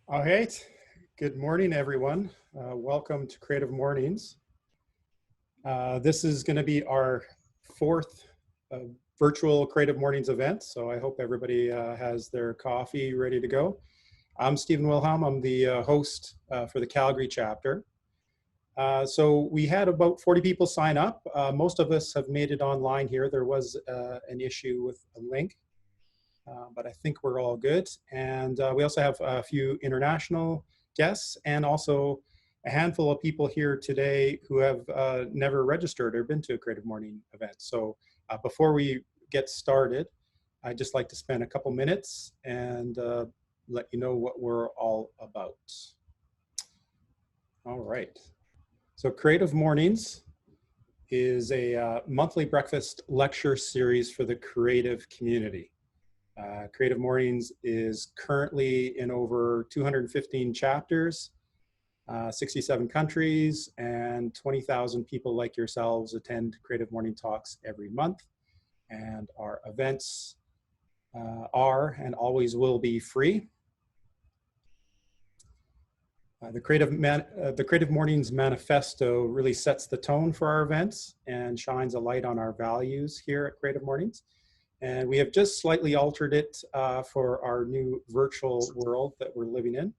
All right. Good morning, everyone. Welcome to Creative Mornings. This is going to be our fourth uh, virtual Creative Mornings event, so I hope everybody has their coffee ready to go. I'm Stephen Wilhelm. I'm the host for the Calgary chapter. So we had about 40 people sign up. Most of us have made it online here. There was an issue with a link, but I think we're all good. And we also have a few international guests and also a handful of people here today who have never registered or been to a Creative Morning event. So before we get started, I'd just like to spend a couple minutes and let you know what we're all about. All right. So Creative Mornings is a monthly breakfast lecture series for the creative community. Creative Mornings is currently in over 215 chapters, 67 countries, and 20,000 people like yourselves attend Creative Morning Talks every month. And our events are and always will be free. The Creative Mornings Manifesto really sets the tone for our events and shines a light on our values here at Creative Mornings. And we have just slightly altered it for our new virtual world that we're living in.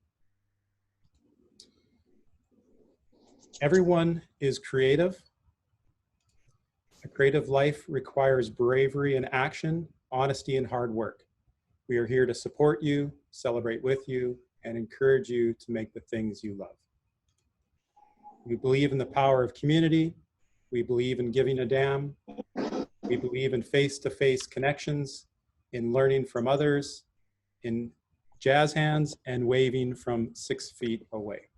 Everyone is creative. A creative life requires bravery and action, honesty and hard work. We are here to support you, celebrate with you, and encourage you to make the things you love. We believe in the power of community. We believe in giving a damn. We believe in face-to-face connections, in learning from others, in jazz hands and waving from 6 feet away.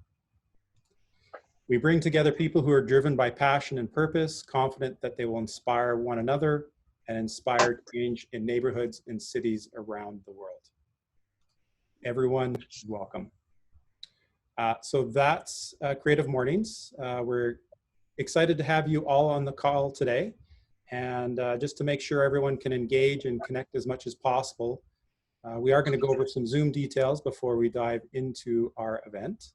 We bring together people who are driven by passion and purpose, confident that they will inspire one another and inspire change in neighborhoods and cities around the world. Everyone is welcome. So that's Creative Mornings. We're excited to have you all on the call today. And just to make sure everyone can engage and connect as much as possible, we are going to go over some Zoom details before we dive into our event.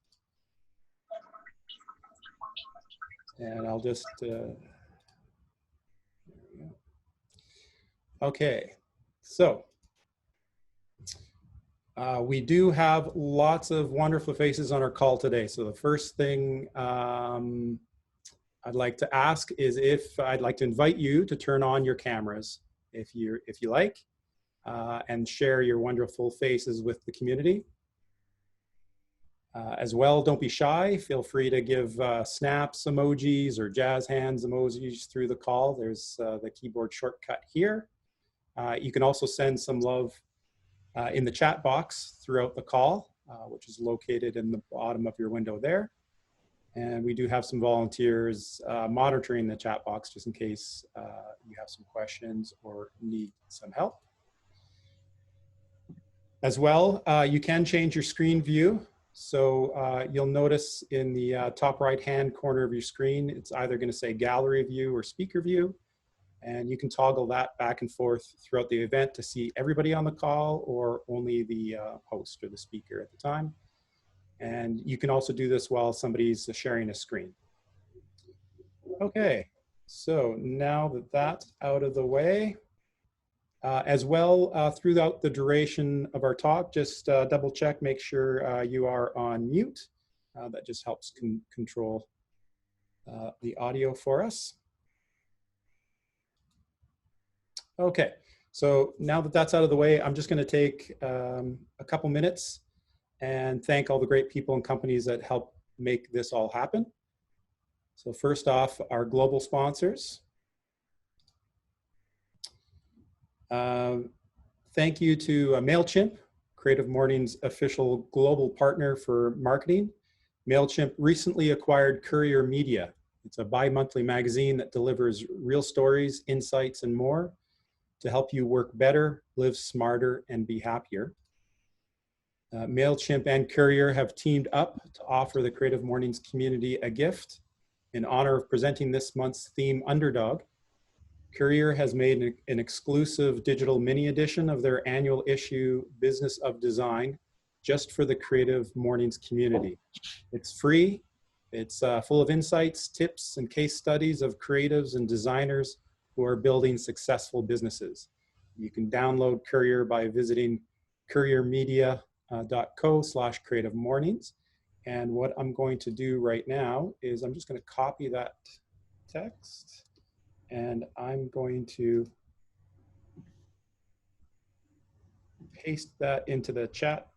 And I'll just, okay, so we do have lots of wonderful faces on our call today. So the first thing I'd like to ask is if I'd like to invite you to turn on your cameras if you like, and share your wonderful faces with the community. As well, don't be shy. Feel free to give snaps emojis or jazz hands emojis through the call. There's the keyboard shortcut here. You can also send some love in the chat box throughout the call, which is located in the bottom of your window there. And we do have some volunteers monitoring the chat box just in case you have some questions or need some help. As well, you can change your screen view. So you'll notice in the top right-hand corner of your screen, it's either going to say gallery view or speaker view. And you can toggle that back and forth throughout the event to see everybody on the call or only the host or the speaker at the time. And you can also do this while somebody's sharing a screen. Okay, so now that that's out of the way, as well, throughout the duration of our talk, just double check, make sure you are on mute. That just helps control the audio for us. Okay, so now that that's out of the way, I'm just going to take a couple minutes and thank all the great people and companies that help make this all happen. So first off, our global sponsors. Thank you to MailChimp, Creative Mornings' official global partner for marketing. MailChimp recently acquired Courier Media. It's a bi-monthly magazine that delivers real stories, insights, and more to help you work better, live smarter, and be happier. MailChimp and Courier have teamed up to offer the Creative Mornings community a gift in honor of presenting this month's theme, Underdog. Courier has made an exclusive digital mini edition of their annual issue, Business of Design, just for the Creative Mornings community. It's free. It's full of insights, tips, and case studies of creatives and designers who are building successful businesses. You can download Courier by visiting couriermedia.co/creative mornings. And what I'm going to do right now is I'm just going to copy that text, and I'm going to paste that into the chat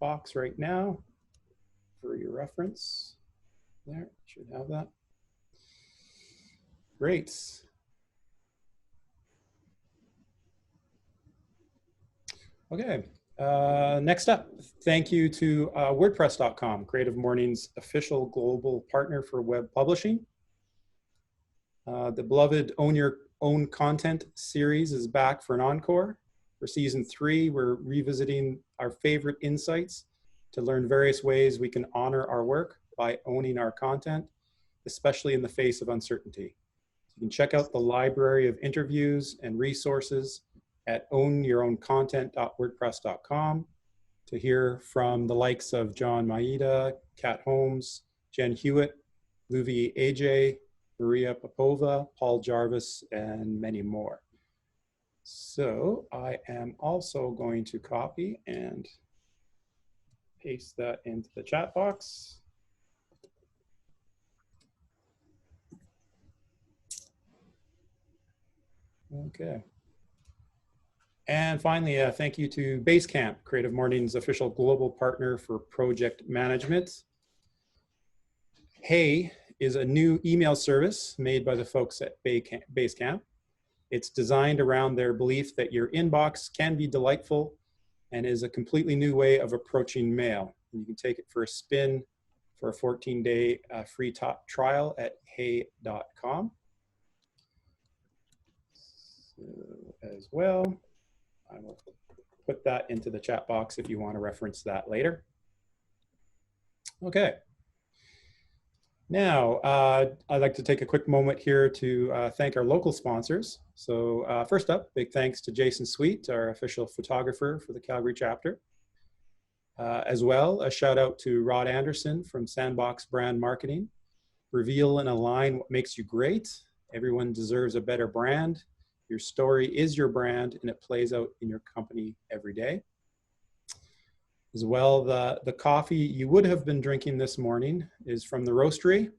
box right now for your reference. There, should have that. Great. Okay, next up, thank you to WordPress.com, Creative Mornings' official global partner for web publishing. The beloved Own Your Own Content series is back for an encore. For season 3, we're revisiting our favorite insights to learn various ways we can honor our work by owning our content, especially in the face of uncertainty. You can check out the library of interviews and resources at ownyourowncontent.wordpress.com to hear from the likes of John Maeda, Kat Holmes, Jen Hewitt, Luvi AJ, Maria Popova, Paul Jarvis, and many more. So I am also going to copy and paste that into the chat box. Okay. And finally, thank you to Basecamp, Creative Mornings' official global partner for project management. Hey is a new email service made by the folks at Basecamp. It's designed around their belief that your inbox can be delightful and is a completely new way of approaching mail. You can take it for a spin for a 14-day free trial at hey.com. So, as well, I will put that into the chat box if you want to reference that later. Okay. Now, I'd like to take a quick moment here to thank our local sponsors. So first up, big thanks to Jason Sweet, our official photographer for the Calgary chapter. As well, a shout out to Rod Anderson from Sandbox Brand Marketing. Reveal and align what makes you great. Everyone deserves a better brand. Your story is your brand, and it plays out in your company every day. As well, the coffee you would have been drinking this morning is from the Roastery.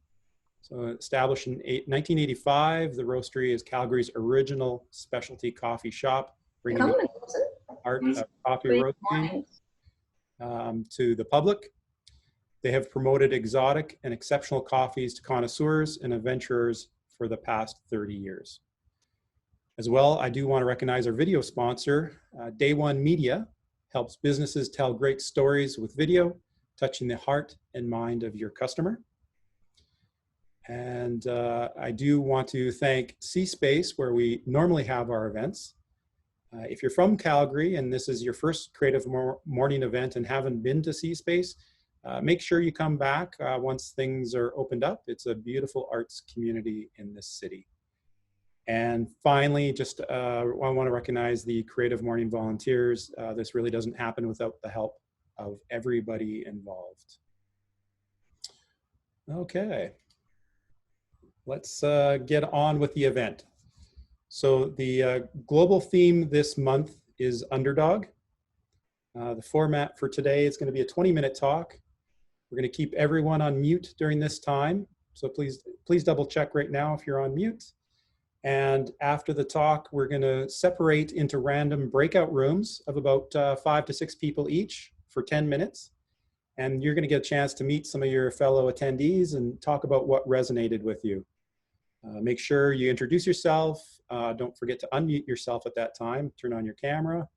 So established in 1985, the Roastery is Calgary's original specialty coffee shop, bringing the art of coffee roasting to the public. They have promoted exotic and exceptional coffees to connoisseurs and adventurers for the past 30 years. As well, I do want to recognize our video sponsor, Day One Media, helps businesses tell great stories with video, touching the heart and mind of your customer. And I do want to thank C-Space, where we normally have our events. If you're from Calgary and this is your first Creative Morning event and haven't been to C-Space, make sure you come back once things are opened up. It's a beautiful arts community in this city. And finally, just I want to recognize the Creative Morning volunteers. This really doesn't happen without the help of everybody involved. Okay, let's get on with the event. So the global theme this month is Underdog. The format for today is going to be a 20-minute talk. We're going to keep everyone on mute during this time. So please double check right now if you're on mute. And after the talk, we're going to separate into random breakout rooms of about 5 to 6 people each for 10 minutes. And you're going to get a chance to meet some of your fellow attendees and talk about what resonated with you. Make sure you introduce yourself. Don't forget to unmute yourself at that time. Turn on your camera.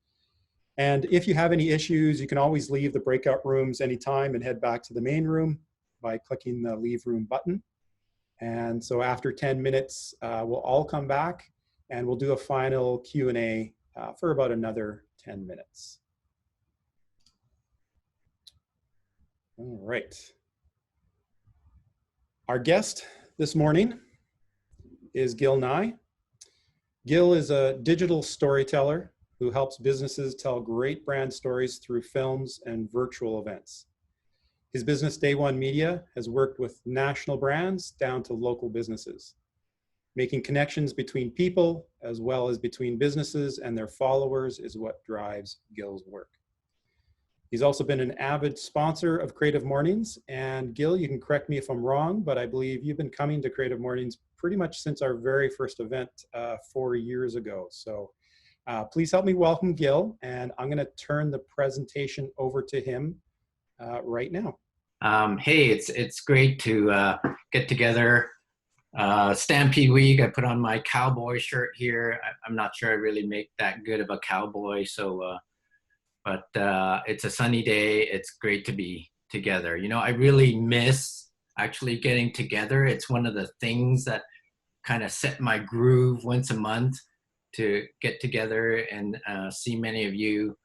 And if you have any issues, you can always leave the breakout rooms anytime and head back to the main room by clicking the Leave Room button. And so after 10 minutes, we'll all come back and we'll do a final Q&A for about another 10 minutes. All right. Our guest this morning is Gil Ngai. Gil is a digital storyteller who helps businesses tell great brand stories through films and virtual events. His business, Day One Media, has worked with national brands down to local businesses. Making connections between people as well as between businesses and their followers is what drives Gil's work. He's also been an avid sponsor of Creative Mornings. And Gil, you can correct me if I'm wrong, but I believe you've been coming to Creative Mornings pretty much since our very first event 4 years ago. So please help me welcome Gil, and I'm going to turn the presentation over to him right now. Hey, it's great to get together. Stampede Week, I put on my cowboy shirt here. I'm not sure I really make that good of a cowboy, so but it's a sunny day. It's great to be together. You know, I really miss actually getting together. It's one of the things that kind of set my groove once a month to get together and see many of you.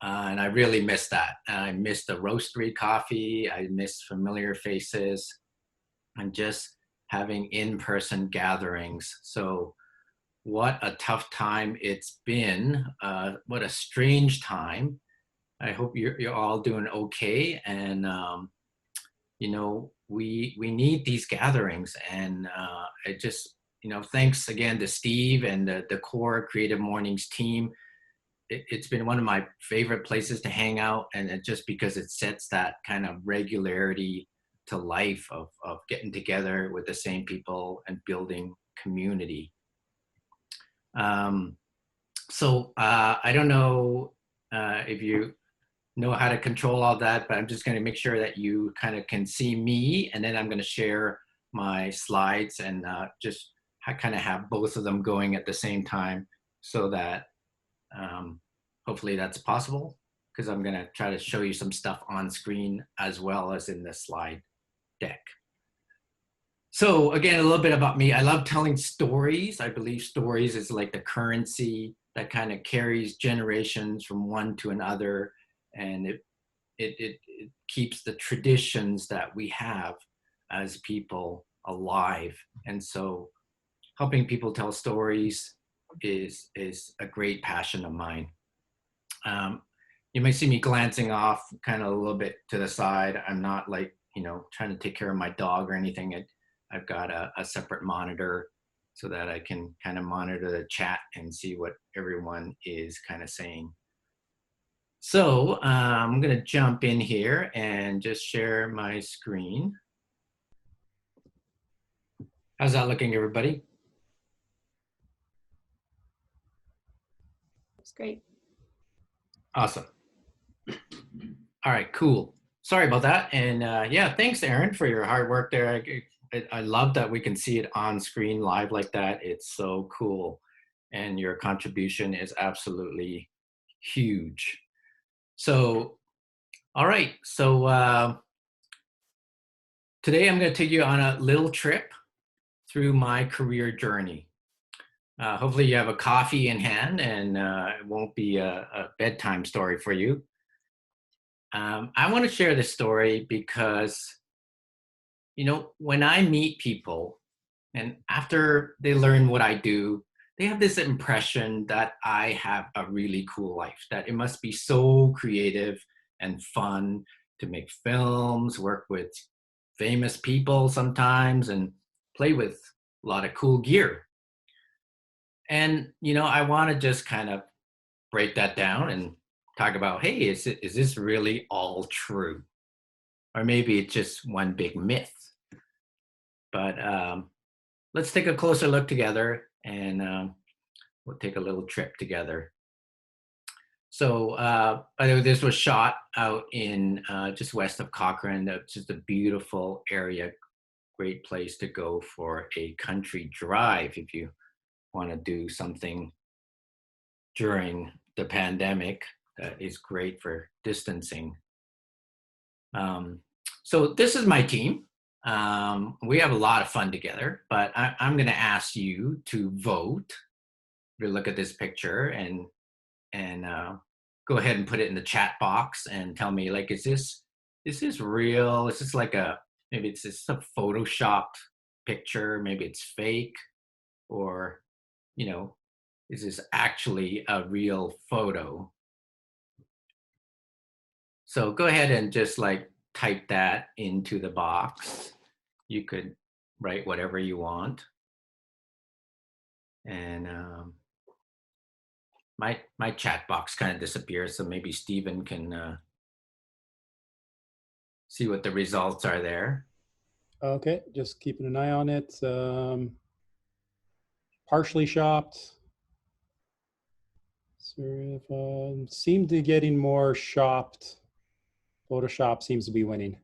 And I really miss that. I miss the roastery coffee. I miss familiar faces and just having in-person gatherings. So what a tough time it's been. What a strange time. I hope you're all doing okay. And, you know, we need these gatherings. And it just, you know, thanks again to Steve and the core Creative Mornings team. It's been one of my favorite places to hang out. And just because it sets that kind of regularity to life of getting together with the same people and building community. So I don't know if you know how to control all that, but I'm just going to make sure that you kind of can see me, and then I'm going to share my slides and just kind of have both of them going at the same time, so that hopefully that's possible, because I'm going to try to show you some stuff on screen as well as in the slide deck. So again, a little bit about me. I love telling stories. I believe stories is like the currency that kind of carries generations from one to another, and it keeps the traditions that we have as people alive. And so helping people tell stories is a great passion of mine. You may see me glancing off kind of a little bit to the side. I'm not like, you know, trying to take care of my dog or anything. I've got a separate monitor so that I can kind of monitor the chat and see what everyone is kind of saying. So I'm going to jump in here and just share my screen. How's that looking, everybody? Looks great. Awesome. All right, cool. Sorry about that. And yeah, thanks, Aaron, for your hard work there. I love that we can see it on screen live like that. It's so cool. And your contribution is absolutely huge. So, all right. So today I'm going to take you on a little trip through my career journey. Hopefully you have a coffee in hand and it won't be a bedtime story for you. I want to share this story because, you know, when I meet people and after they learn what I do, they have this impression that I have a really cool life, that it must be so creative and fun to make films, work with famous people sometimes, and play with a lot of cool gear. And, you know, I want to just kind of break that down and talk about, hey, is this really all true? Or maybe it's just one big myth. But let's take a closer look together, and we'll take a little trip together. So by the way, this was shot out in just west of Cochrane. It's just a beautiful area, great place to go for a country drive if you want to do something during the pandemic. That is great for distancing. So this is my team. We have a lot of fun together, but I'm going to ask you to vote. You look at this picture and go ahead and put it in the chat box and tell me, like, is this real? Is this like maybe it's just a photoshopped picture? Maybe it's fake, or, you know, is this actually a real photo? So go ahead and just like type that into the box. You could write whatever you want. And my chat box kind of disappears, so maybe Stephen can see what the results are there. Okay, just keeping an eye on it. Partially shopped. Sort of seemed to getting more shopped. Photoshop seems to be winning.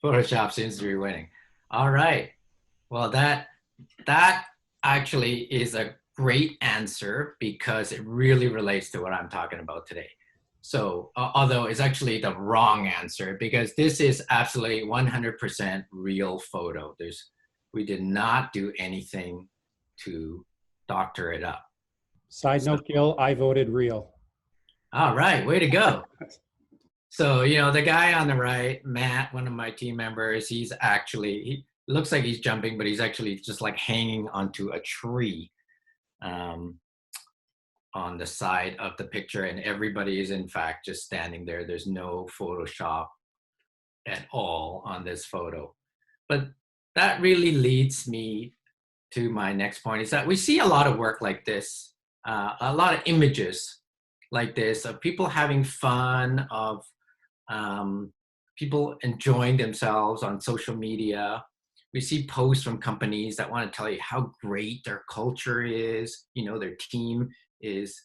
Photoshop seems to be winning. All right. Well, that actually is a great answer because it really relates to what I'm talking about today. So, although it's actually the wrong answer because this is absolutely 100% real photo. We did not do anything to doctor it up. Side So, note, Gil, I voted real. all right, way to go. So, the guy on the right, Matt, one of my team members, he looks like he's jumping, but he's actually just like hanging onto a tree on the side of the picture. And everybody is, in fact, just standing there. There's no Photoshop at all on this photo. But that really leads me to my next point is that we see a lot of work like this, a lot of images like this of people having fun, of people enjoying themselves on social media. We see posts from companies that want to tell you how great their culture is, their team is,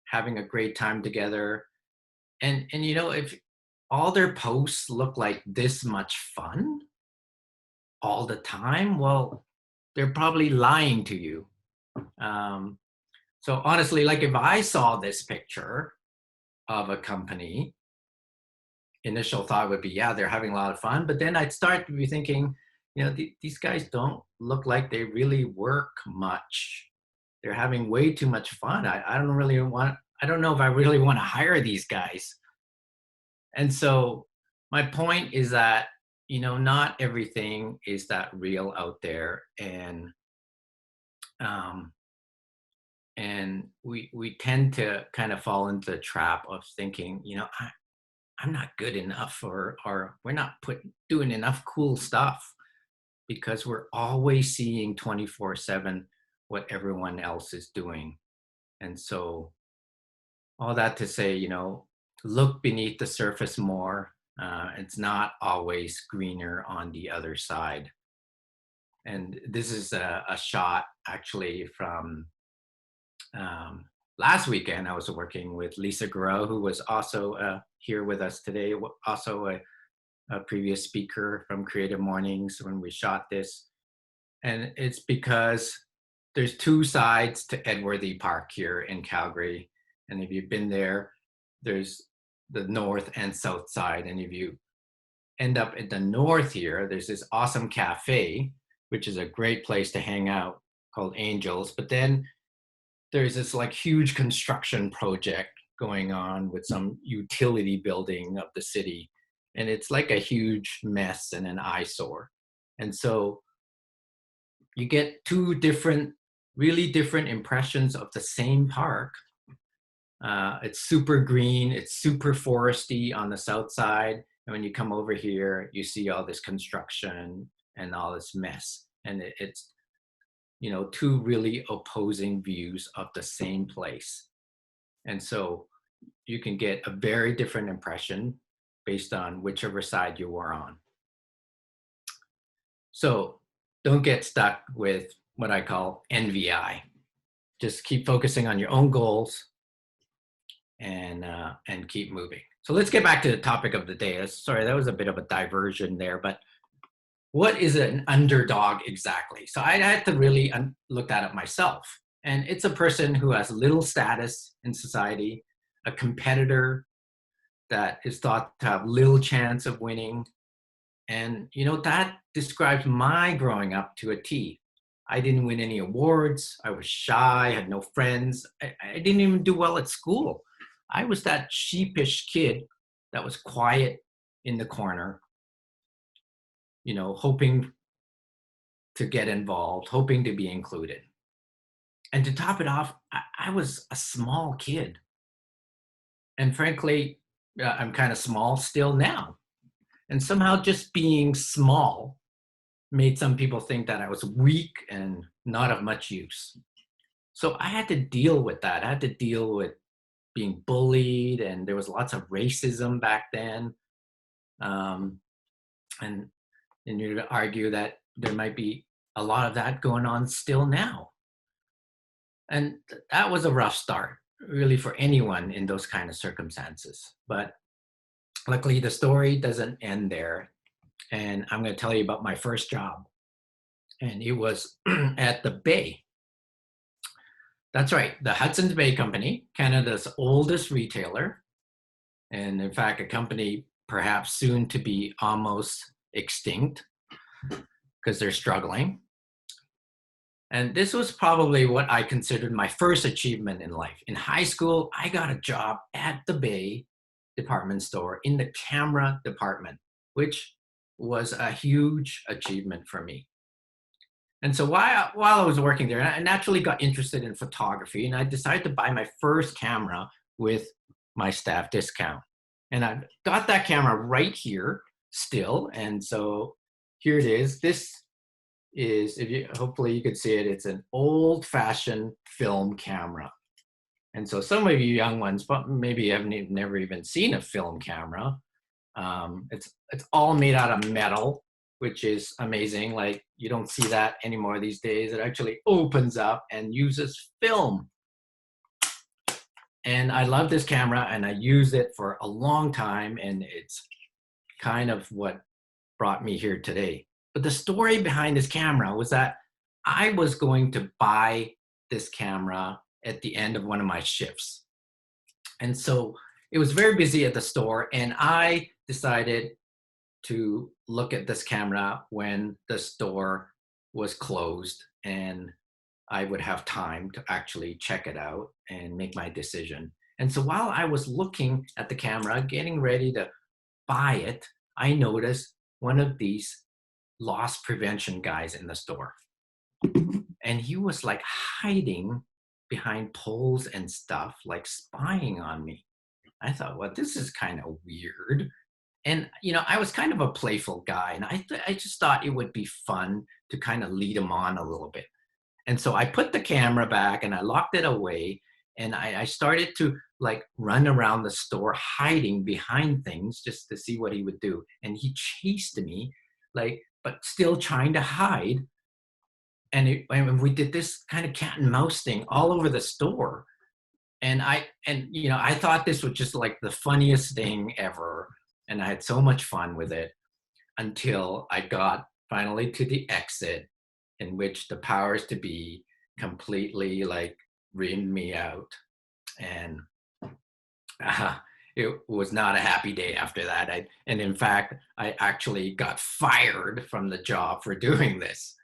having a great time together. And if all their posts look like this much fun all the time, well, they're probably lying to you. So honestly, like if I saw this picture of a company, initial thought would be, yeah, they're having a lot of fun. But then I'd start to be thinking, these guys don't look like they really work much. They're having way too much fun. I don't know if I really want to hire these guys. And so my point is that, not everything is that real out there. And we tend to kind of fall into the trap of thinking, I'm not good enough, or we're not doing enough cool stuff, because we're always seeing 24/7 what everyone else is doing. And so all that to say, look beneath the surface more. It's not always greener on the other side. And this is a shot actually from last weekend. I was working with Lisa Guerrero, who was also here with us today, also a previous speaker from Creative Mornings when we shot this. And it's because there's two sides to Edworthy Park here in Calgary. And if you've been there, there's the north and south side. And if you end up at the north here, there's this awesome cafe, which is a great place to hang out, called Angels. But then there's this like huge construction project going on with some utility building of the city. And it's like a huge mess and an eyesore. And so you get two really different impressions of the same park. It's super green, it's super foresty on the south side. And when you come over here, you see all this construction and all this mess. And it's, two really opposing views of the same place. And so you can get a very different impression based on whichever side you were on. So don't get stuck with what I call NVI. Just keep focusing on your own goals and keep moving. So let's get back to the topic of the day. Sorry, that was a bit of a diversion there, but what is an underdog exactly? So I had to really look that up myself. And it's a person who has little status in society, a competitor that is thought to have little chance of winning. And, that describes my growing up to a T. I didn't win any awards. I was shy, had no friends. I didn't even do well at school. I was that sheepish kid that was quiet in the corner, hoping to get involved, hoping to be included. And to top it off, I was a small kid. And frankly, I'm kind of small still now. And somehow just being small made some people think that I was weak and not of much use. So I had to deal with that. I had to deal with being bullied, and there was lots of racism back then. Um, and you'd argue that there might be a lot of that going on still now. And that was a rough start, really, for anyone in those kind of circumstances. But luckily, the story doesn't end there. And I'm going to tell you about my first job. And it was at the Bay. That's right, the Hudson's Bay Company, Canada's oldest retailer. And in fact, a company perhaps soon to be almost extinct because they're struggling. And this was probably what I considered my first achievement in life. In high school, I got a job at the Bay department store in the camera department, which was a huge achievement for me. And so while I was working there, I naturally got interested in photography, and I decided to buy my first camera with my staff discount. And I got that camera right here still. And so here it is. This is, hopefully you could see it, it's an old-fashioned film camera. And so some of you young ones, but maybe you haven't never even seen a film camera. It's all made out of metal, which is amazing. Like, you don't see that anymore these days. It actually opens up and uses film. And I love this camera, and I used it for a long time, and it's kind of what brought me here today. But the story behind this camera was that I was going to buy this camera at the end of one of my shifts. And so it was very busy at the store, and I decided to look at this camera when the store was closed and I would have time to actually check it out and make my decision. And so while I was looking at the camera, getting ready to buy it, I noticed one of these loss prevention guys in the store. And he was like hiding behind poles and stuff, like spying on me. I thought, well, this is kind of weird. And, I was kind of a playful guy, and I just thought it would be fun to kind of lead him on a little bit. And so I put the camera back and I locked it away, and I started to like run around the store hiding behind things just to see what he would do. And he chased me, like, but still trying to hide. And we did this kind of cat and mouse thing all over the store. And I thought this was just like the funniest thing ever. And I had so much fun with it until I got finally to the exit, in which the powers to be completely like reamed me out. And it was not a happy day after that. And in fact, I actually got fired from the job for doing this.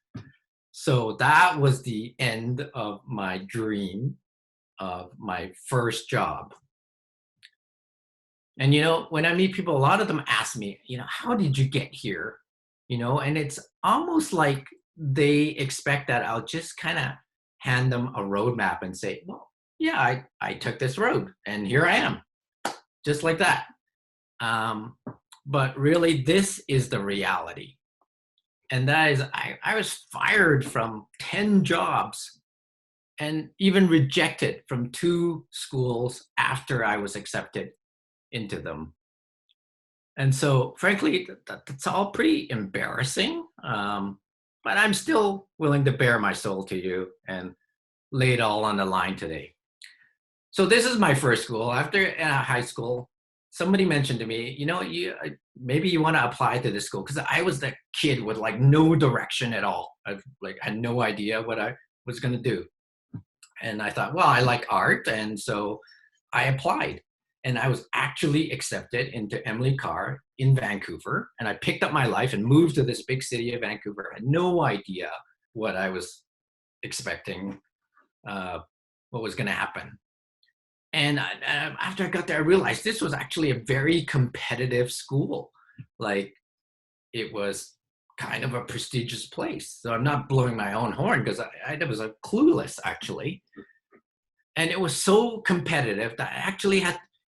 So that was the end of my dream of my first job. And, when I meet people, a lot of them ask me, how did you get here? And it's almost like they expect that I'll just kind of hand them a roadmap and say, well, yeah, I took this road and here I am, just like that. But really, this is the reality. And that is, I was fired from 10 jobs and even rejected from 2 schools after I was accepted into them. And so, frankly, that's all pretty embarrassing. But I'm still willing to bare my soul to you and lay it all on the line today. So this is my first school. After high school, somebody mentioned to me, maybe you want to apply to this school, because I was the kid with like no direction at all. I had no idea what I was going to do. And I thought, well, I like art. And so I applied. And I was actually accepted into Emily Carr in Vancouver. And I picked up my life and moved to this big city of Vancouver. I had no idea what I was expecting, what was going to happen. And after I got there, I realized this was actually a very competitive school. Like, it was kind of a prestigious place. So I'm not blowing my own horn because I was a clueless actually. And it was so competitive that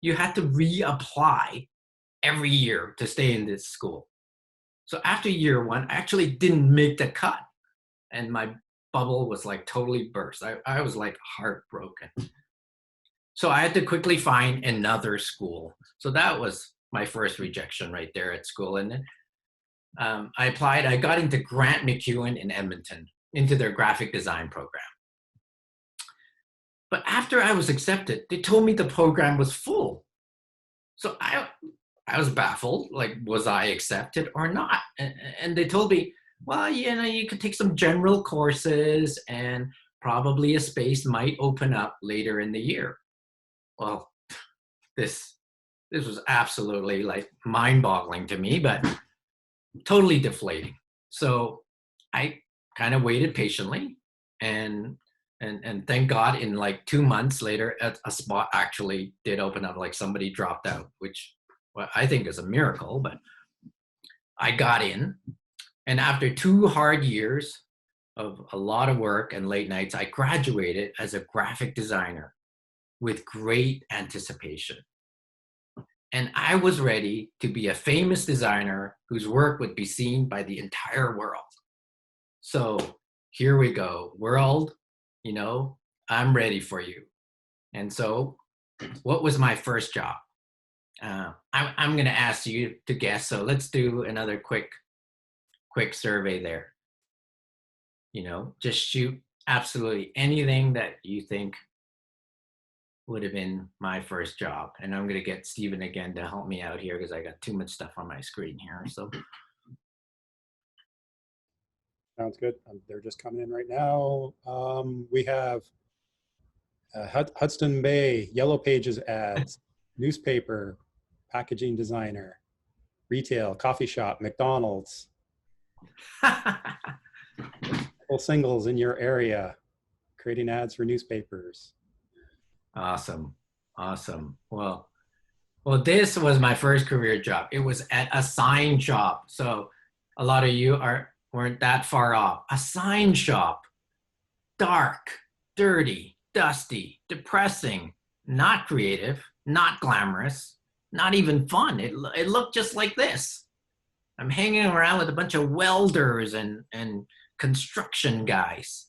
you had to reapply every year to stay in this school. So after year one, I actually didn't make the cut. And my bubble was like totally burst. I was like heartbroken. So I had to quickly find another school. So that was my first rejection right there at school. And then I applied. I got into Grant McEwen in Edmonton, into their graphic design program. But after I was accepted, they told me the program was full. So I was baffled, like, was I accepted or not? And they told me, well, you could take some general courses and probably a space might open up later in the year. Well, this was absolutely like mind-boggling to me, but totally deflating. So I kind of waited patiently, and thank God in like 2 months later, a spot actually did open up. Like somebody dropped out, which I think is a miracle, but I got in. And after 2 hard years of a lot of work and late nights, I graduated as a graphic designer with great anticipation. And I was ready to be a famous designer whose work would be seen by the entire world. So here we go, world, I'm ready for you. And so what was my first job? I'm going to ask you to guess. So let's do another quick survey there. Just shoot absolutely anything that you think would have been my first job. And I'm going to get Stephen again to help me out here because I got too much stuff on my screen here. So Sounds good. They're just coming in right now. We have Hudson Bay, Yellow Pages ads, newspaper, packaging designer, retail, coffee shop, McDonald's, full singles in your area, creating ads for newspapers. Awesome. Well, this was my first career job. It was at a sign shop. So a lot of you weren't that far off. A sign shop, dark, dirty, dusty, depressing, not creative, not glamorous, not even fun. It looked just like this. I'm hanging around with a bunch of welders and construction guys.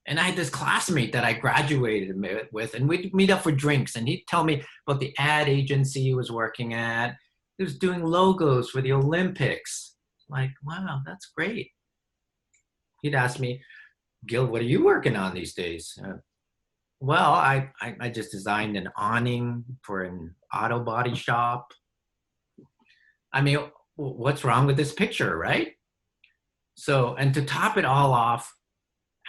And I had this classmate that I graduated with, and we'd meet up for drinks, and he'd tell me about the ad agency he was working at. He was doing logos for the Olympics. Like, wow, that's great. He'd ask me, Gil, what are you working on these days? Well, I just designed an awning for an auto body shop. I mean, what's wrong with this picture, right? So, and to top it all off,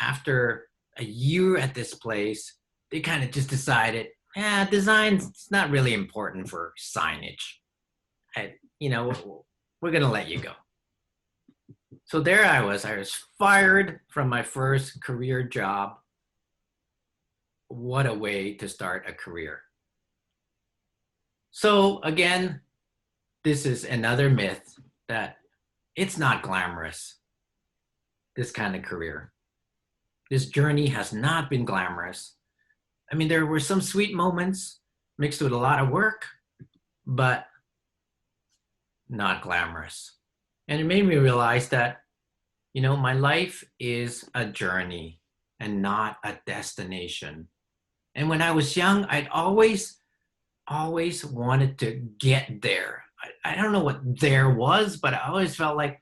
after a year at this place, they kind of just decided, design's not really important for signage. We're going to let you go. So there I was fired from my first career job. What a way to start a career. So again, this is another myth that it's not glamorous, this kind of career. This journey has not been glamorous. I mean, there were some sweet moments mixed with a lot of work, but not glamorous. And it made me realize that, my life is a journey and not a destination. And when I was young, I'd always wanted to get there. I don't know what there was, but I always felt like,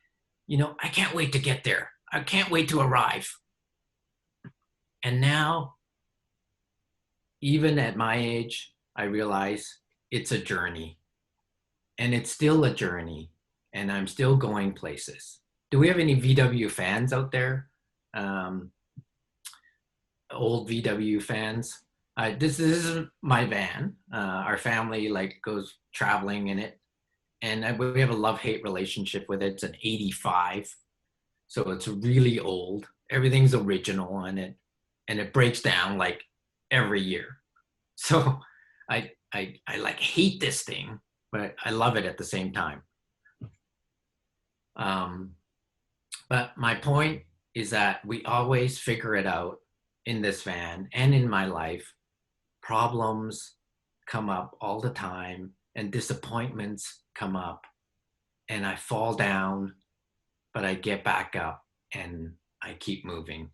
I can't wait to get there. I can't wait to arrive. And now, even at my age, I realize it's a journey. And it's still a journey. And I'm still going places. Do we have any VW fans out there? Old VW fans? This is my van. Our family goes traveling in it. And we have a love-hate relationship with it. It's an 85. So it's really old. Everything's original on it. And it breaks down every year. So I hate this thing, but I love it at the same time. But my point is that we always figure it out in this van and in my life. Problems come up all the time and disappointments come up, and I fall down, but I get back up and I keep moving.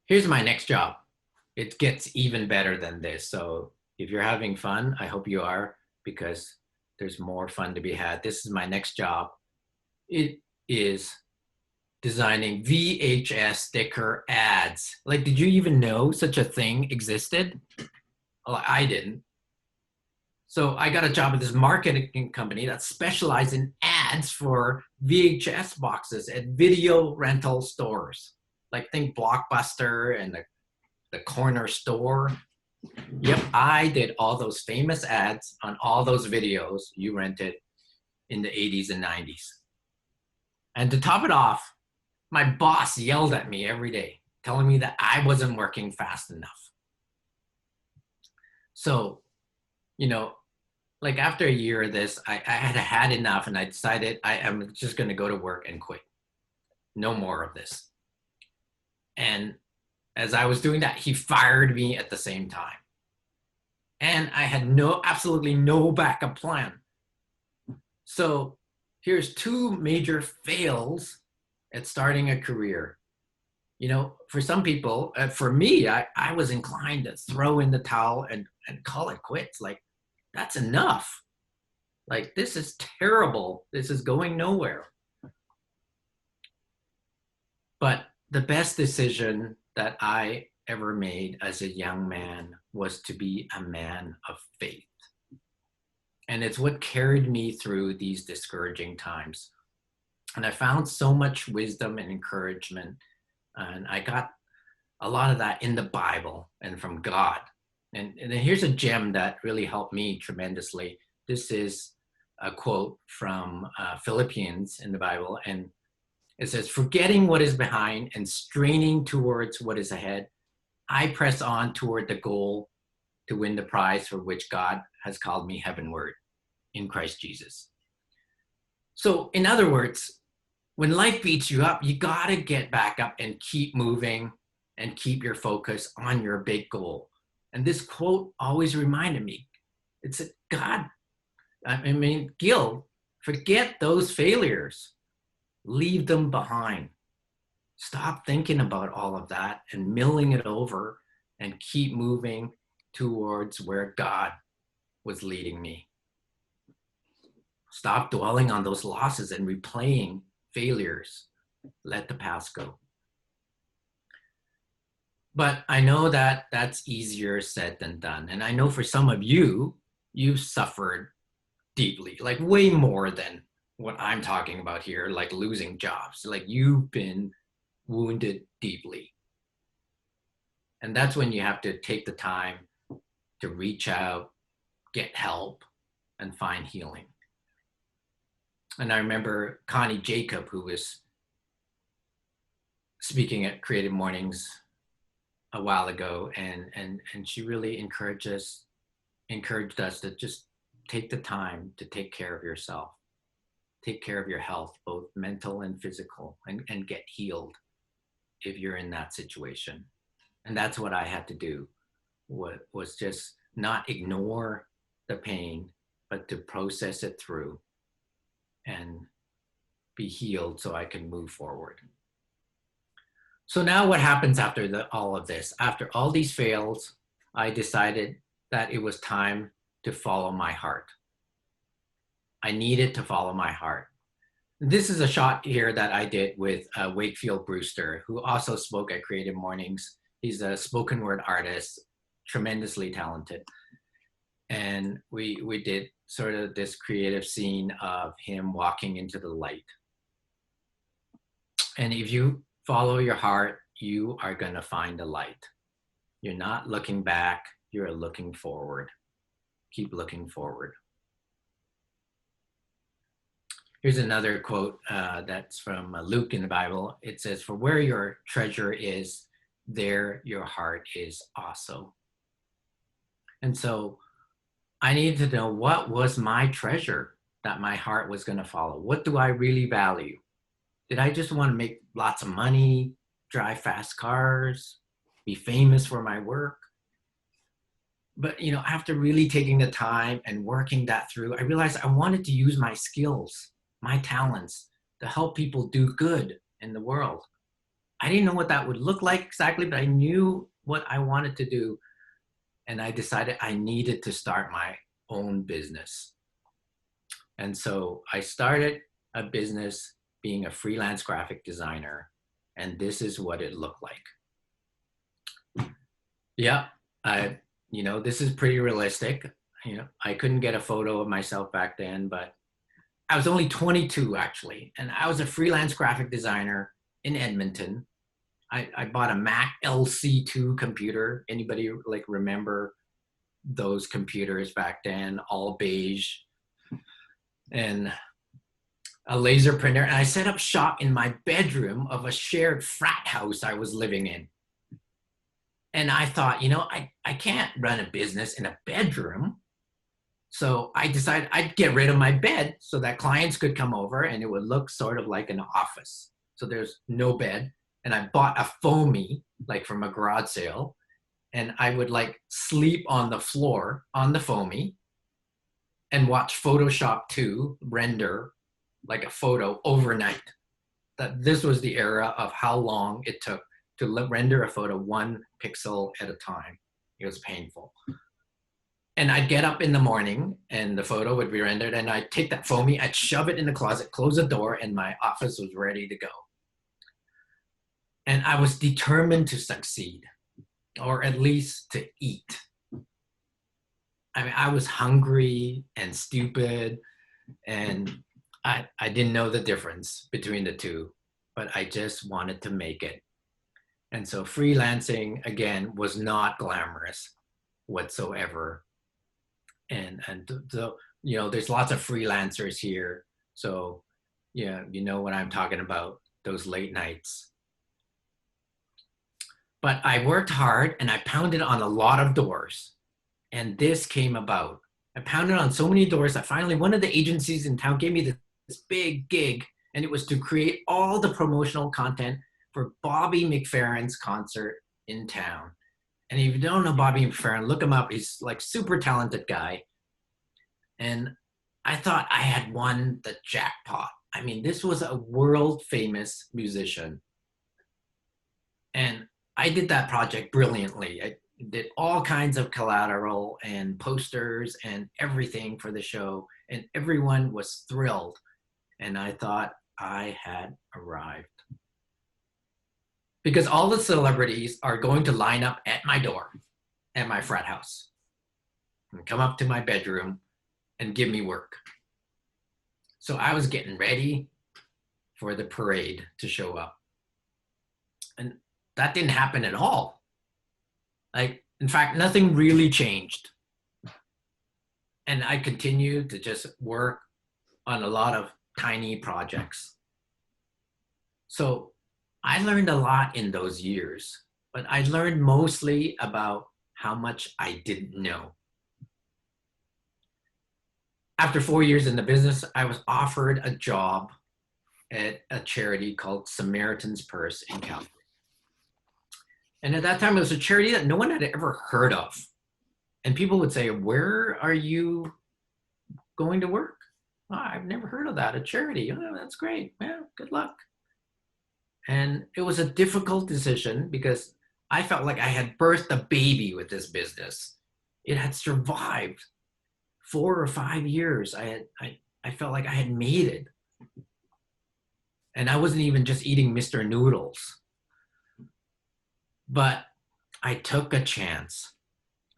Here's my next job. It gets even better than this. So if you're having fun, I hope you are, because there's more fun to be had. This is my next job. It is designing VHS sticker ads. Like, did you even know such a thing existed? Well, I didn't. So I got a job at this marketing company that specialized in ads for VHS boxes at video rental stores. Like, think Blockbuster and the corner store. Yep, I did all those famous ads on all those videos you rented in the 80s and 90s. And to top it off, my boss yelled at me every day, telling me that I wasn't working fast enough. So, like after a year of this, I had enough, and I decided I am just going to go to work and quit. No more of this. And as I was doing that, he fired me at the same time. And I had absolutely no backup plan. So here's two major fails at starting a career. For some people, for me, I was inclined to throw in the towel and call it quits. Like, that's enough. Like, this is terrible. This is going nowhere. But the best decision that I ever made as a young man was to be a man of faith. And it's what carried me through these discouraging times. And I found so much wisdom and encouragement. And I got a lot of that in the Bible and from God. And then here's a gem that really helped me tremendously. This is a quote from Philippians in the Bible. And it says, "Forgetting what is behind and straining towards what is ahead, I press on toward the goal to win the prize for which God has called me heavenward in Christ Jesus." So in other words, when life beats you up, you got to get back up and keep moving and keep your focus on your big goal. And this quote always reminded me, it's Gil, forget those failures. Leave them behind. Stop thinking about all of that and milling it over and keep moving towards where God was leading me. Stop dwelling on those losses and replaying failures. Let the past go. But I know that that's easier said than done. And I know for some of you, you've suffered deeply, like way more than what I'm talking about here, like losing jobs. Like, you've been wounded deeply. And that's when you have to take the time to reach out, get help, and find healing. And I remember Connie Jacob, who was speaking at Creative Mornings a while ago, and she really encouraged us to just take the time to take care of yourself, take care of your health, both mental and physical, and get healed if you're in that situation. And that's what I had to do, was just not ignore the pain, but to process it through and be healed so I can move forward. So now what happens after all of this? After all these fails, I decided that it was time to follow my heart. I needed to follow my heart. This is a shot here that I did with Wakefield Brewster, who also spoke at Creative Mornings. He's a spoken word artist, tremendously talented. And we did sort of this creative scene of him walking into the light. And if you follow your heart, you are going to find the light. You're not looking back, you're looking forward. Keep looking forward. Here's another quote that's from Luke in the Bible. It says, "For where your treasure is, there your heart is also." And so I needed to know, what was my treasure that my heart was going to follow. What do I really value? Did I just want to make lots of money, drive fast cars, be famous for my work? But, you know, after really taking the time and working that through, I realized I wanted to use my skills, my talents to help people do good in the world. I didn't know what that would look like exactly, but I knew what I wanted to do. And I decided I needed to start my own business. And so I started a business being a freelance graphic designer. And this is what it looked like. Yeah, you know, this is pretty realistic. You know, I couldn't get a photo of myself back then, but I was only 22 actually. And I was a freelance graphic designer in Edmonton. I bought a Mac LC2 computer. Anybody like remember those computers back then, all beige, and a laser printer. And I set up shop in my bedroom of a shared frat house I was living in. And I thought, you know, I can't run a business in a bedroom. So I decided I'd get rid of my bed so that clients could come over and it would look sort of like an office. So there's no bed. And I bought a foamy, like from a garage sale. And I would like sleep on the floor on the foamy and watch Photoshop 2 render like a photo overnight. That this was the era of how long it took to render a photo 1 pixel at a time. It was painful. And I'd get up in the morning and the photo would be rendered and I'd take that foamy, I'd shove it in the closet, close the door, and my office was ready to go. And I was determined to succeed, or at least to eat. I mean, I was hungry and stupid, and I didn't know the difference between the two, but I just wanted to make it. And so freelancing, again, was not glamorous whatsoever. And so, you know, there's lots of freelancers here. So, yeah, you know what I'm talking about, those late nights. But I worked hard and I pounded on a lot of doors. And this came about. I pounded on so many doors that finally one of the agencies in town gave me this big gig. And it was to create all the promotional content for Bobby McFerrin's concert in town. And if you don't know Bobby McFerrin, look him up. He's like super talented guy. And I thought I had won the jackpot. I mean, this was a world famous musician. And I did that project brilliantly. I did all kinds of collateral and posters and everything for the show. And everyone was thrilled. And I thought I had arrived. Because all the celebrities are going to line up at my door at my frat house and come up to my bedroom and give me work. So I was getting ready for the parade to show up. And that didn't happen at all. Like, in fact, nothing really changed. And I continued to just work on a lot of tiny projects. So I learned a lot in those years, but I learned mostly about how much I didn't know. After 4 years in the business, I was offered a job at a charity called Samaritan's Purse in Calgary. And at that time, it was a charity that no one had ever heard of. And people would say, where are you going to work? Oh, I've never heard of that, a charity. Oh, that's great. Yeah, good luck. And it was a difficult decision because I felt like I had birthed a baby with this business. It had survived 4 or 5 years. I felt like I had made it. And I wasn't even just eating Mr. Noodles. But I took a chance.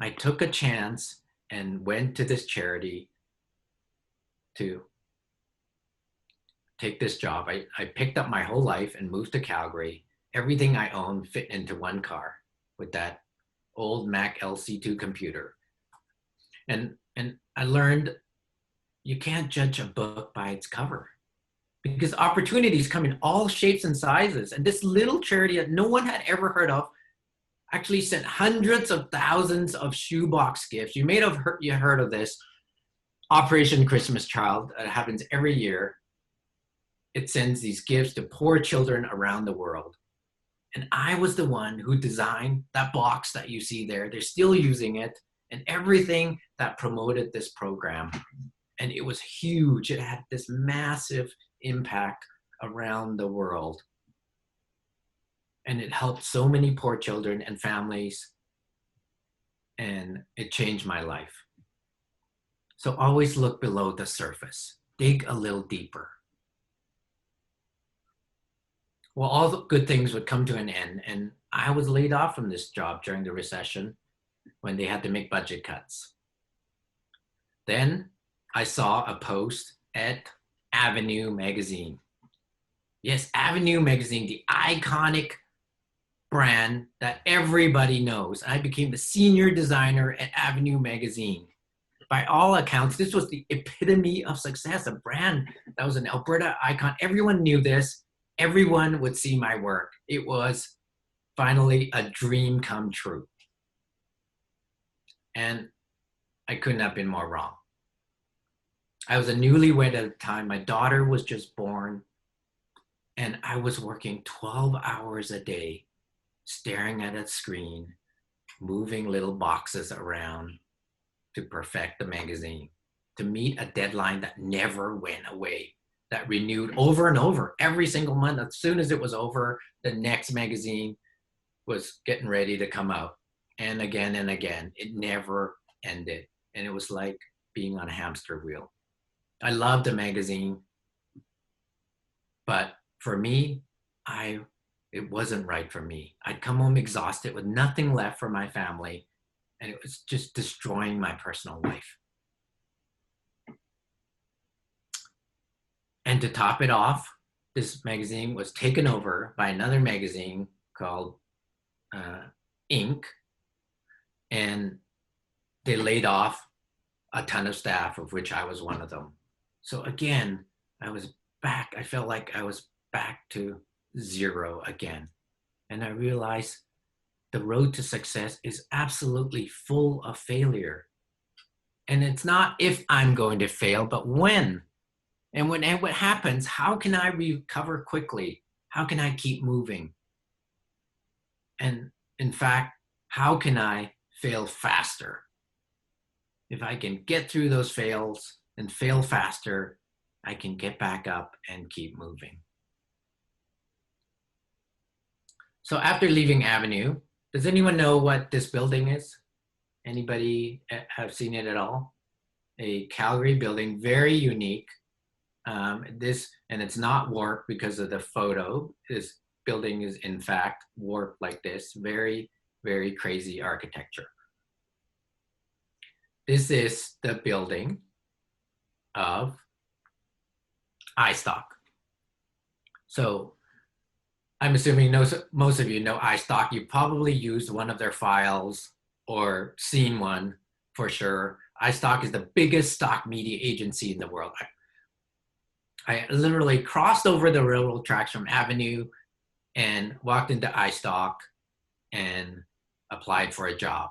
I took a chance and went to this charity to take this job. I picked up my whole life and moved to Calgary. Everything I owned fit into one car with that old Mac LC2 computer. And I learned you can't judge a book by its cover because opportunities come in all shapes and sizes. And this little charity that no one had ever heard of actually sent hundreds of thousands of shoebox gifts. You may have heard of this. Operation Christmas Child happens every year. It sends these gifts to poor children around the world. And I was the one who designed that box that you see there. They're still using it, and everything that promoted this program. And it was huge. It had this massive impact around the world. And it helped so many poor children and families. And it changed my life. So always look below the surface. Dig a little deeper. Well, all the good things would come to an end. And I was laid off from this job during the recession when they had to make budget cuts. Then I saw a post at Avenue magazine. Yes, Avenue magazine, the iconic brand that everybody knows. I became the senior designer at Avenue magazine. By all accounts, this was the epitome of success, a brand that was an Alberta icon. Everyone knew this. Everyone would see my work. It was finally a dream come true. And I couldn't have been more wrong. I was a newlywed at the time. My daughter was just born. And I was working 12 hours a day, staring at a screen, moving little boxes around to perfect the magazine, to meet a deadline that never went away, that renewed over and over every single month. As soon as it was over, the next magazine was getting ready to come out. And again, it never ended. And it was like being on a hamster wheel. I loved the magazine, but for me, it wasn't right for me. I'd come home exhausted with nothing left for my family, and it was just destroying my personal life. And to top it off, this magazine was taken over by another magazine called Inc. And they laid off a ton of staff, of which I was one of them. So again, I was back. I felt like I was back to zero again. And I realized the road to success is absolutely full of failure. And it's not if I'm going to fail, but when. And when what happens, how can I recover quickly? How can I keep moving? And in fact, how can I fail faster? If I can get through those fails and fail faster, I can get back up and keep moving. So after leaving Avenue, does anyone know what this building is? Anybody have seen it at all? A Calgary building, very unique. And it's not warped because of the photo. This building is in fact warped like this. Very, very crazy architecture. This is the building of iStock. So I'm assuming most of you know iStock. You probably used one of their files or seen one for sure. iStock is the biggest stock media agency in the world. I literally crossed over the railroad tracks from Avenue and walked into iStock and applied for a job.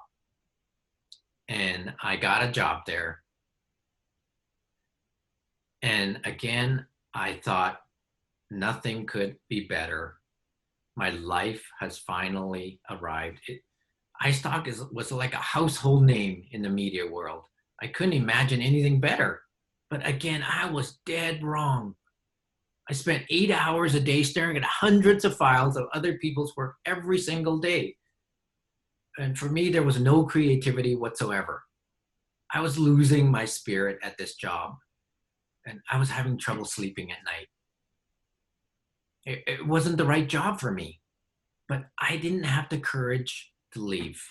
And I got a job there. And again, I thought nothing could be better. My life has finally arrived. iStock was like a household name in the media world. I couldn't imagine anything better. But again, I was dead wrong. I spent 8 hours a day staring at hundreds of files of other people's work every single day. And for me, there was no creativity whatsoever. I was losing my spirit at this job, and I was having trouble sleeping at night. It wasn't the right job for me, but I didn't have the courage to leave.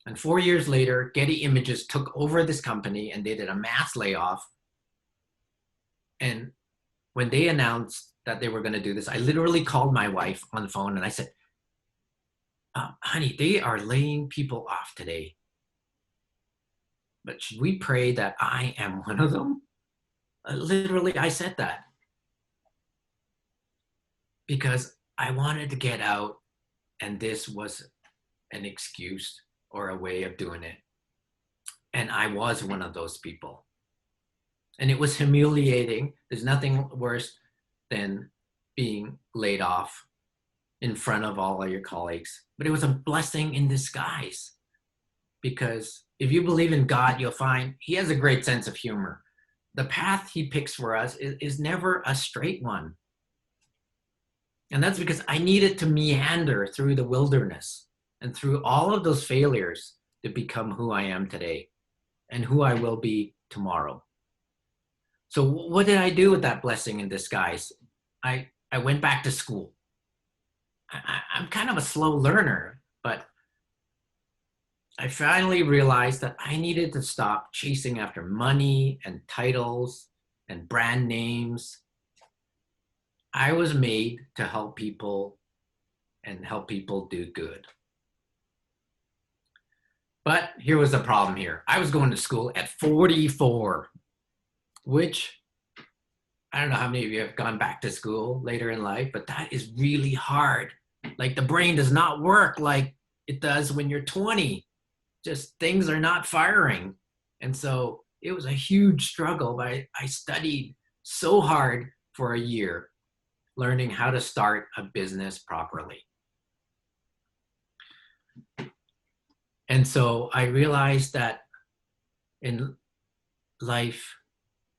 And 4 years later, Getty Images took over this company and they did a mass layoff. And when they announced that they were going to do this, I literally called my wife on the phone and I said, honey, they are laying people off today. But should we pray that I am one of them? Literally, I said that. Because I wanted to get out, and this was an excuse or a way of doing it. And I was one of those people. And it was humiliating. There's nothing worse than being laid off in front of all of your colleagues. But it was a blessing in disguise, because if you believe in God, you'll find he has a great sense of humor. The path he picks for us is never a straight one. And that's because I needed to meander through the wilderness and through all of those failures to become who I am today and who I will be tomorrow. So what did I do with that blessing in disguise? I went back to school. I'm kind of a slow learner, but I finally realized that I needed to stop chasing after money and titles and brand names. I was made to help people and help people do good. But here was the problem here. I was going to school at 44, which I don't know how many of you have gone back to school later in life, but that is really hard. Like, the brain does not work like it does when you're 20. Just things are not firing. And so it was a huge struggle, but I studied so hard for a year, learning how to start a business properly. And so I realized that in life,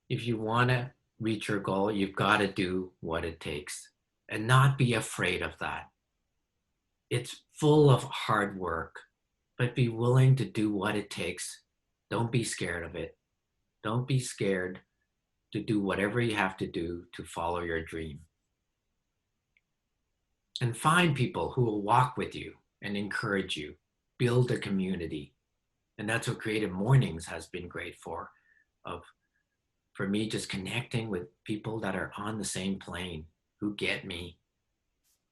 if you want to reach your goal, you've got to do what it takes and not be afraid of that. It's full of hard work, but be willing to do what it takes. Don't be scared of it. Don't be scared to do whatever you have to do to follow your dream. And find people who will walk with you and encourage you. Build a community. And that's what Creative Mornings has been great for me, just connecting with people that are on the same plane, who get me,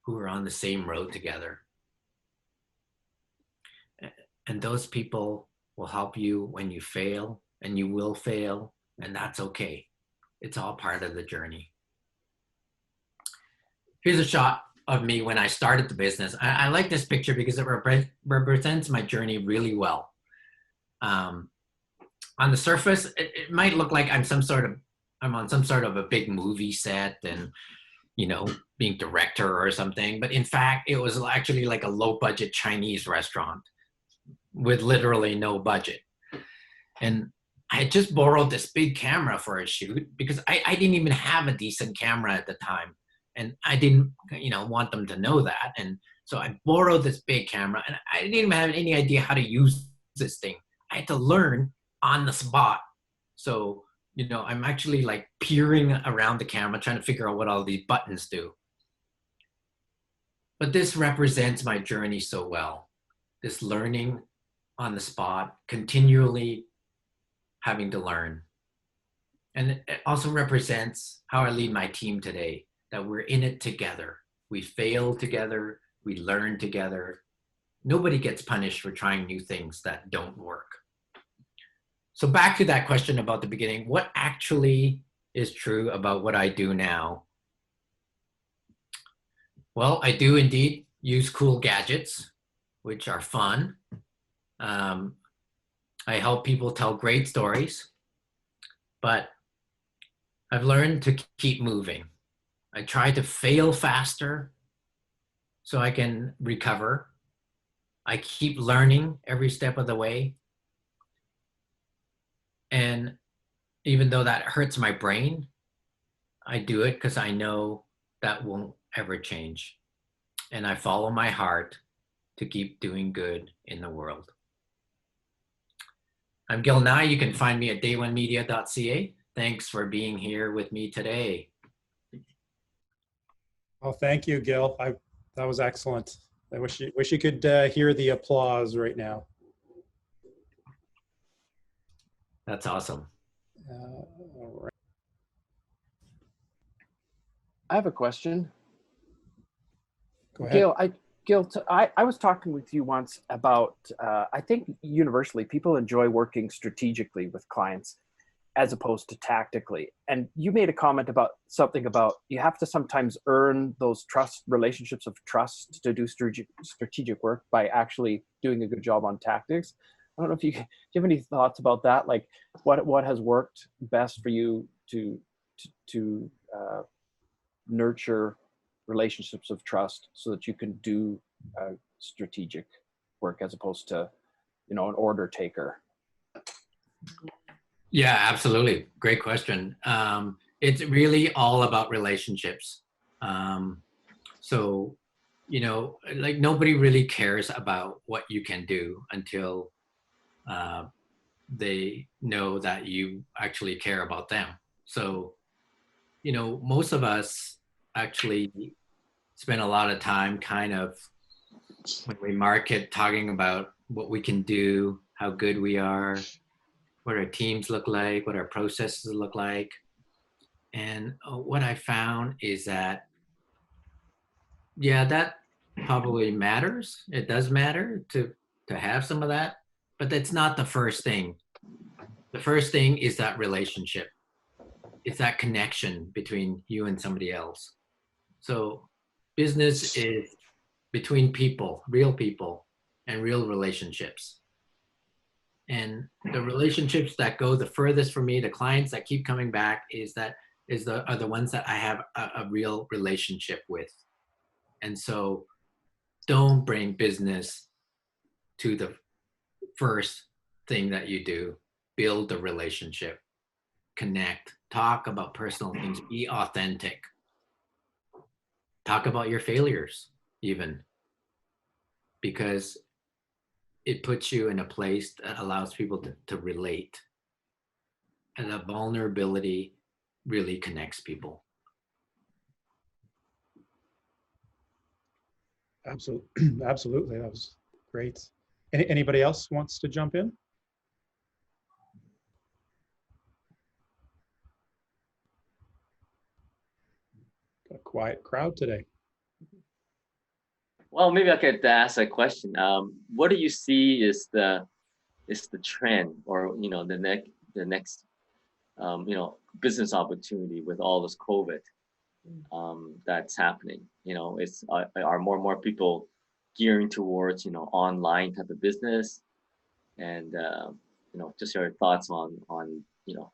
who are on the same road together. And those people will help you when you fail, and you will fail, and that's okay. It's all part of the journey. Here's a shot of me when I started the business. I like this picture because it represents my journey really well. On the surface, it might look like I'm on some sort of a big movie set and, being director or something. But in fact, it was actually like a low budget Chinese restaurant with literally no budget. And I had just borrowed this big camera for a shoot because I didn't even have a decent camera at the time. And I didn't, want them to know that. And so I borrowed this big camera, and I didn't even have any idea how to use this thing. I had to learn on the spot. So, I'm actually like peering around the camera, trying to figure out what all these buttons do. But this represents my journey so well. This learning on the spot, continually having to learn. And it also represents how I lead my team today, that we're in it together. We fail together, we learn together. Nobody gets punished for trying new things that don't work. So back to that question about the beginning, what actually is true about what I do now? Well, I do indeed use cool gadgets, which are fun. I help people tell great stories, but I've learned to keep moving. I try to fail faster so I can recover. I keep learning every step of the way. And even though that hurts my brain, I do it because I know that won't ever change. And I follow my heart to keep doing good in the world. I'm Gil Ngai. You can find me at dayonemedia.ca. Thanks for being here with me today. Well, thank you, Gil. That was excellent. I wish you could hear the applause right now. That's awesome. All right. I have a question. Go ahead. Gil, I was talking with you once about, I think universally people enjoy working strategically with clients as opposed to tactically. And you made a comment about something about you have to sometimes earn those relationships of trust to do strategic work by actually doing a good job on tactics. I don't know if you do you have any thoughts about that? Like what has worked best for you to nurture relationships of trust so that you can do strategic work as opposed to, you know, an order taker? Yeah, absolutely. Great question. It's really all about relationships. So, you know, like nobody really cares about what you can do until uh, they know that you actually care about them. So, you know, most of us actually spend a lot of time kind of when we market talking about what we can do, how good we are, what our teams look like, what our processes look like. And what I found is that, yeah, that probably matters. It does matter to have some of that, but that's not the first thing. The first thing is that relationship. It's that connection between you and somebody else. So business is between people, and real relationships. And the relationships that go the furthest for me, the clients that keep coming back, are the ones that I have a real relationship with. And so don't bring business to the first thing that you do. Build the relationship, connect, talk about personal things, be authentic, talk about your failures, even, because it puts you in a place that allows people to relate. And the vulnerability really connects people. Absolutely. Absolutely. That was great. Anybody else wants to jump in? Got a quiet crowd today. Well, maybe I could ask a question. What do you see is the trend, or you know, the next you know, business opportunity with all this COVID that's happening? You know, are more and more people gearing towards, you know, online type of business, and you know, just your thoughts on you know,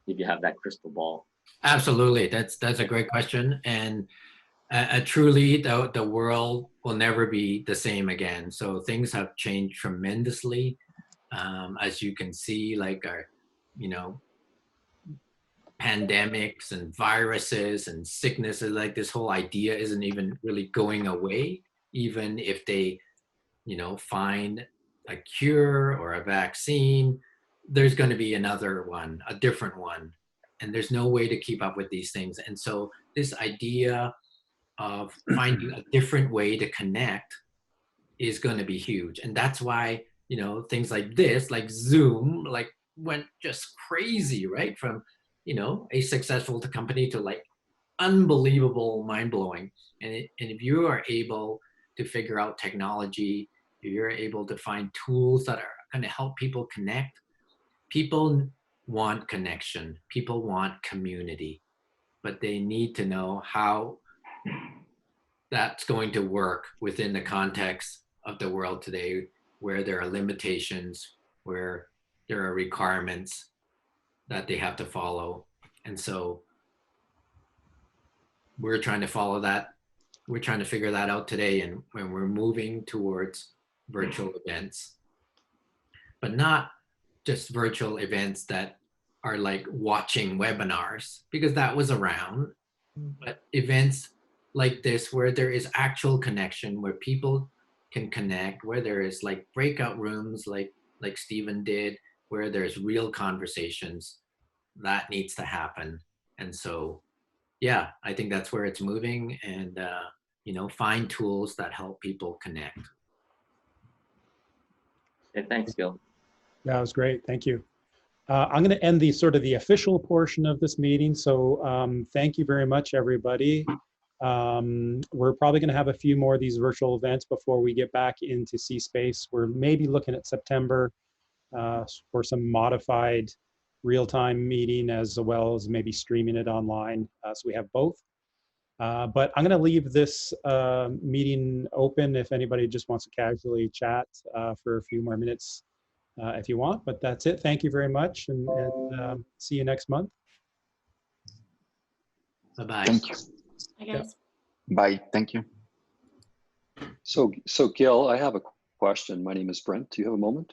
if you have that crystal ball. Absolutely. That's a great question. And truly, the world will never be the same again. So things have changed tremendously. As you can see, like our, you know, pandemics and viruses and sicknesses, like this whole idea isn't even really going away, even if they, you know, find a cure or a vaccine. There's going to be another one, a different one, and there's no way to keep up with these things. And so this idea of finding a different way to connect is going to be huge. And that's why, you know, things like this, like Zoom, like went just crazy, right? From, you know, a successful company to like unbelievable, mind-blowing. And if you are able to figure out technology, if you're able to find tools that are going to help people connect, people want connection, people want community, but they need to know how that's going to work within the context of the world today, where there are limitations, where there are requirements that they have to follow. And so we're trying to follow that. We're trying to figure that out today. And when we're moving towards virtual events, but not just virtual events that are like watching webinars, because that was around, but events like this where there is actual connection, where people can connect, where there is like breakout rooms like Stephen did, where there's real conversations. That needs to happen. And so yeah, I think that's where it's moving. And you know, find tools that help people connect. Okay, thanks, Gil. That was great. Thank you. I'm going to end the sort of the official portion of this meeting. So thank you very much, everybody. We're probably going to have a few more of these virtual events before we get back into C-Space. We're maybe looking at September for some modified real-time meeting, as well as maybe streaming it online. So we have both. But I'm going to leave this meeting open if anybody just wants to casually chat for a few more minutes if you want. But that's it. Thank you very much, and see you next month. Bye-bye. Thank you. Hi, guys. Bye. Thank you. So Gil, I have a question. My name is Brent. Do you have a moment?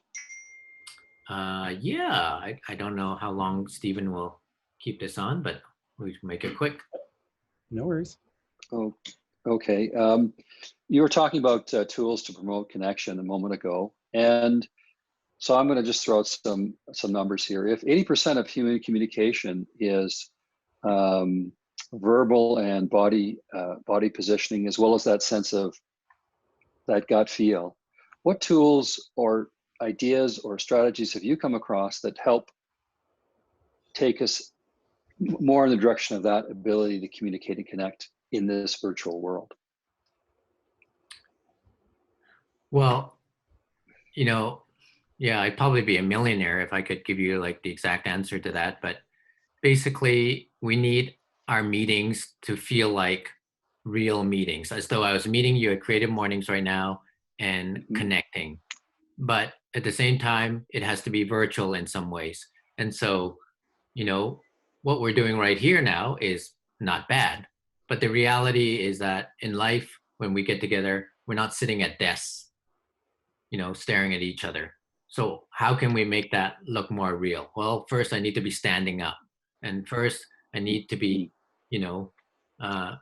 Yeah, I don't know how long Stephen will keep this on, but we can make it quick. No worries. Oh, okay. You were talking about tools to promote connection a moment ago, and so I'm going to just throw out some numbers here. If 80% of human communication is verbal and body positioning, as well as that sense of that gut feel, what tools or ideas or strategies have you come across that help take us more in the direction of that ability to communicate and connect in this virtual world? Well, you know, yeah, I'd probably be a millionaire if I could give you like the exact answer to that. But basically, we need our meetings to feel like real meetings, as though I was meeting you at Creative Mornings right now and connecting. But at the same time, it has to be virtual in some ways. And so, you know, what we're doing right here now is not bad. But the reality is that in life, when we get together, we're not sitting at desks, you know, staring at each other. So how can we make that look more real? Well, first I need to be standing up, and first I need to be, not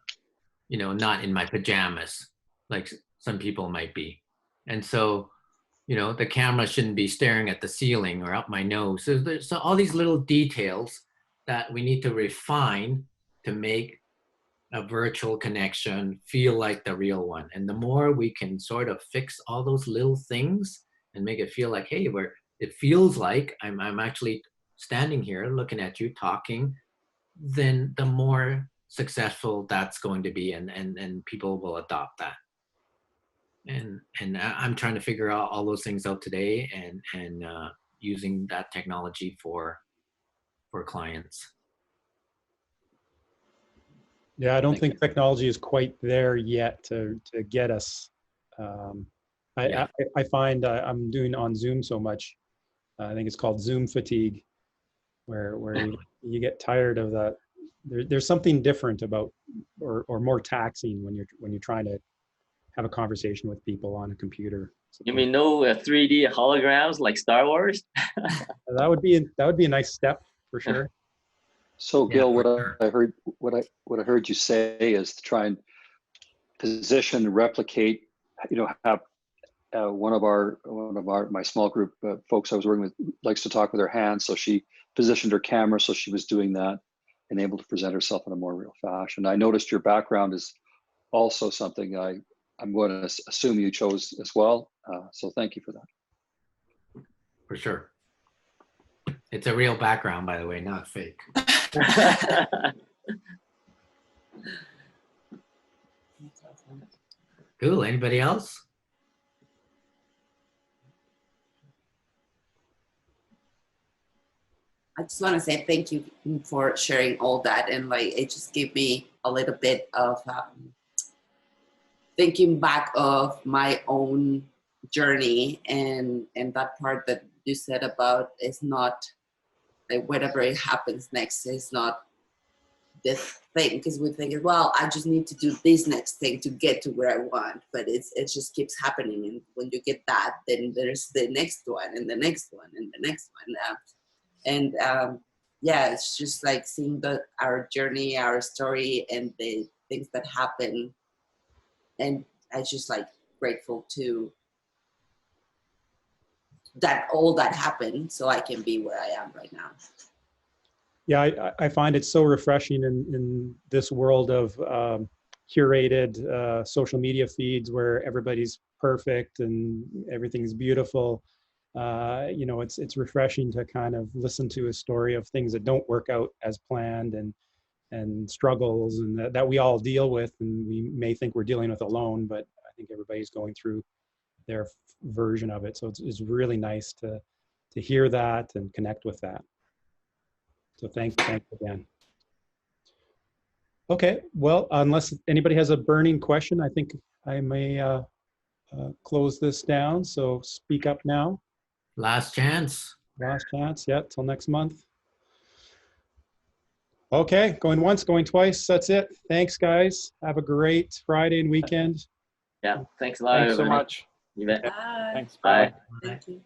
in my pajamas like some people might be. And so, the camera shouldn't be staring at the ceiling or up my nose. So there's all these little details that we need to refine to make a virtual connection feel like the real one. And the more we can sort of fix all those little things and make it feel like, hey, it feels like I'm actually standing here looking at you talking, then the more successful that's going to be, and people will adopt that. And I'm trying to figure out all those things out today, and using that technology for clients. Yeah, I don't think technology is quite there yet to get us. I find I'm doing on Zoom so much. I think it's called Zoom fatigue, where you get tired of that. There's something different about, or more taxing when you're trying to have a conversation with people on a computer. You mean no 3D holograms like Star Wars? That would be a nice step for sure. So Gil, what I heard you say is to try and position, replicate, have one of my small group folks I was working with likes to talk with her hands, so she positioned her camera so she was doing that and able to present herself in a more real fashion. I noticed your background is also something I'm going to assume you chose as well. So thank you for that. For sure. It's a real background, by the way, not fake. Cool. Anybody else? I just want to say thank you for sharing all that, and like it just gave me a little bit of thinking back of my own journey, and that part that you said about it's not like whatever it happens next is not this thing, because we think, well, I just need to do this next thing to get to where I want, but it just keeps happening, and when you get that, then there's the next one and the next one and the next one. Yeah, it's just like seeing our journey, our story, and the things that happen, and I just like grateful to that all that happened so I can be where I am right now. Yeah, I find it so refreshing in this world of curated social media feeds where everybody's perfect and everything's beautiful. It's refreshing to kind of listen to a story of things that don't work out as planned, and struggles and that we all deal with, and we may think we're dealing with alone, but I think everybody's going through their version of it. So it's really nice to hear that and connect with that. So thanks again. Okay, well, unless anybody has a burning question, I think I may close this down. So speak up now. Last chance. Last chance. Yeah, till next month. Okay, going once, going twice. That's it. Thanks, guys. Have a great Friday and weekend. Yeah. Thanks a lot. Thanks so everybody. much. You bet. Bye. Thanks. Bye. Bye. Thank you.